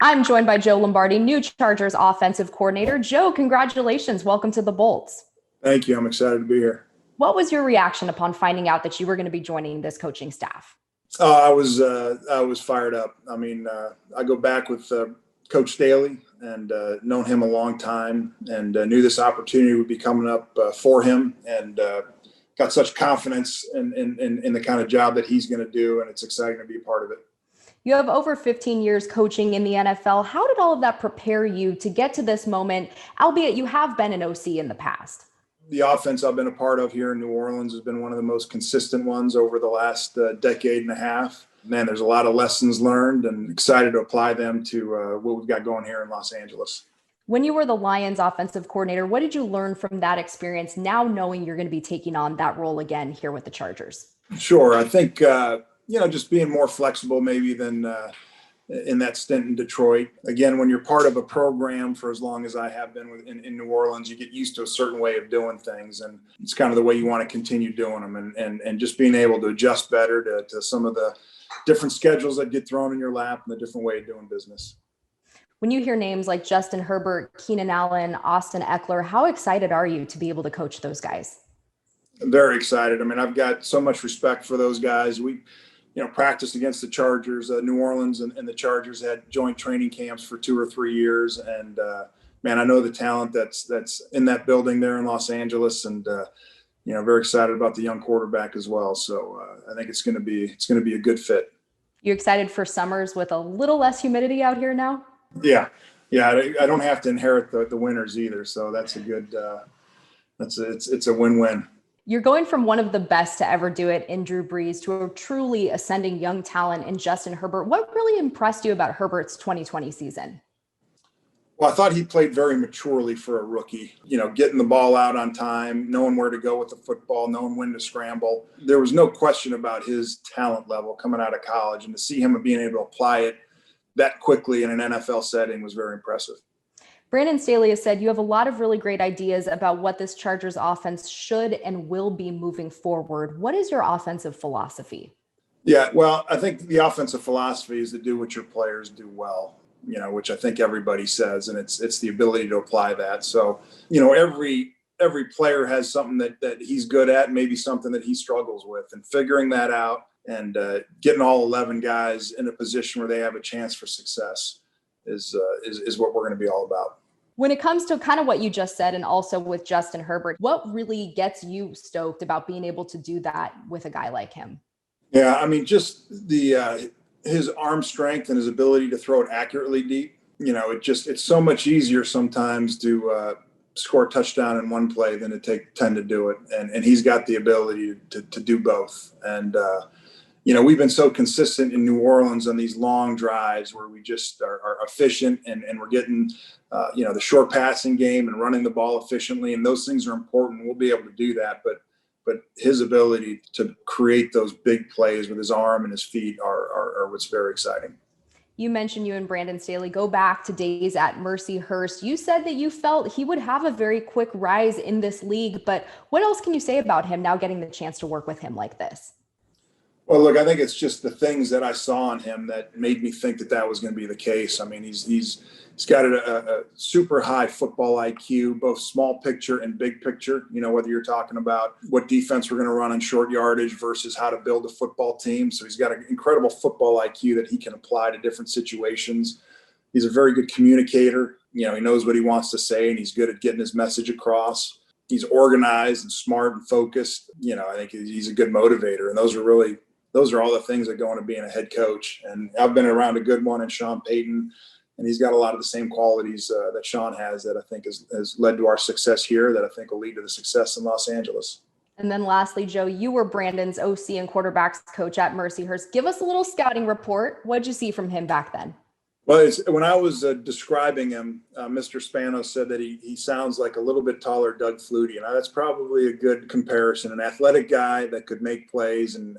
I'm joined by Joe Lombardi, new Chargers offensive coordinator. Joe, congratulations. Welcome to the Bolts. Thank you. I'm excited to be here. What was your reaction upon finding out that you were going to be joining this coaching staff? I was fired up. I mean, I go back with Coach Staley and known him a long time, and knew this opportunity would be coming up for him, and got such confidence in the kind of job that he's going to do, and it's exciting to be a part of it. You have over 15 years coaching in the NFL. How did all of that prepare you to get to this moment, albeit you have been an OC in the past? The offense I've been a part of here in New Orleans has been one of the most consistent ones over the last decade and a half. Man, there's a lot of lessons learned, and excited to apply them to what we've got going here in Los Angeles. When you were the Lions offensive coordinator, what did you learn from that experience, now knowing you're going to be taking on that role again here with the Chargers? Sure. I think, just being more flexible maybe than in that stint in Detroit. Again, when you're part of a program for as long as I have been in New Orleans, you get used to a certain way of doing things, and it's kind of the way you want to continue doing them, and just being able to adjust better to some of the different schedules that get thrown in your lap and the different way of doing business. When you hear names like Justin Herbert, Keenan Allen, Austin Eckler, how excited are you to be able to coach those guys? I'm very excited. I mean, I've got so much respect for those guys. We practiced against the Chargers. New Orleans and the Chargers had joint training camps for 2 or 3 years. And man, I know the talent that's in that building there in Los Angeles, and very excited about the young quarterback as well. So I think it's going to be a good fit. You excited for summers with a little less humidity out here now? Yeah. I don't have to inherit the winters either. So that's a good. It's a win-win. You're going from one of the best to ever do it in Drew Brees to a truly ascending young talent in Justin Herbert. What really impressed you about Herbert's 2020 season? Well, I thought he played very maturely for a rookie, getting the ball out on time, knowing where to go with the football, knowing when to scramble. There was no question about his talent level coming out of college, and to see him being able to apply it that quickly in an NFL setting was very impressive. Brandon Staley has said you have a lot of really great ideas about what this Chargers offense should and will be moving forward. What is your offensive philosophy? Yeah, well, I think the offensive philosophy is to do what your players do well, which I think everybody says, and it's the ability to apply that. So, every player has something that he's good at, maybe something that he struggles with, and figuring that out and getting all 11 guys in a position where they have a chance for success is what we're going to be all about. When it comes to kind of what you just said, and also with Justin Herbert, what really gets you stoked about being able to do that with a guy like him? Yeah, I mean, just his arm strength and his ability to throw it accurately deep. It's so much easier sometimes to score a touchdown in one play than to take 10 to do it. And he's got the ability to do both. And, we've been so consistent in New Orleans on these long drives where we just are efficient, and we're getting, the short passing game and running the ball efficiently. And those things are important. We'll be able to do that. But his ability to create those big plays with his arm and his feet are what's very exciting. You mentioned you and Brandon Staley go back to days at Mercyhurst. You said that you felt he would have a very quick rise in this league, but what else can you say about him now getting the chance to work with him like this? Well, look, I think it's just the things that I saw in him that made me think that was going to be the case. I mean, he's got a super high football IQ, both small picture and big picture. Whether you're talking about what defense we're going to run on short yardage versus how to build a football team. So he's got an incredible football IQ that he can apply to different situations. He's a very good communicator. He knows what he wants to say, and he's good at getting his message across. He's organized and smart and focused. I think he's a good motivator, and those are all the things that go into being a head coach. And I've been around a good one in Sean Payton, and he's got a lot of the same qualities that Sean has that I think has led to our success here, that I think will lead to the success in Los Angeles. And then lastly, Joe, you were Brandon's OC and quarterbacks coach at Mercyhurst. Give us a little scouting report. What did you see from him back then? Well, when I was describing him, Mr. Spanos said that he sounds like a little bit taller Doug Flutie. And that's probably a good comparison. An athletic guy that could make plays and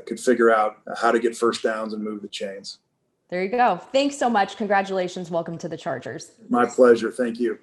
could figure out how to get first downs and move the chains. There you go. Thanks so much. Congratulations. Welcome to the Chargers. My pleasure. Thank you.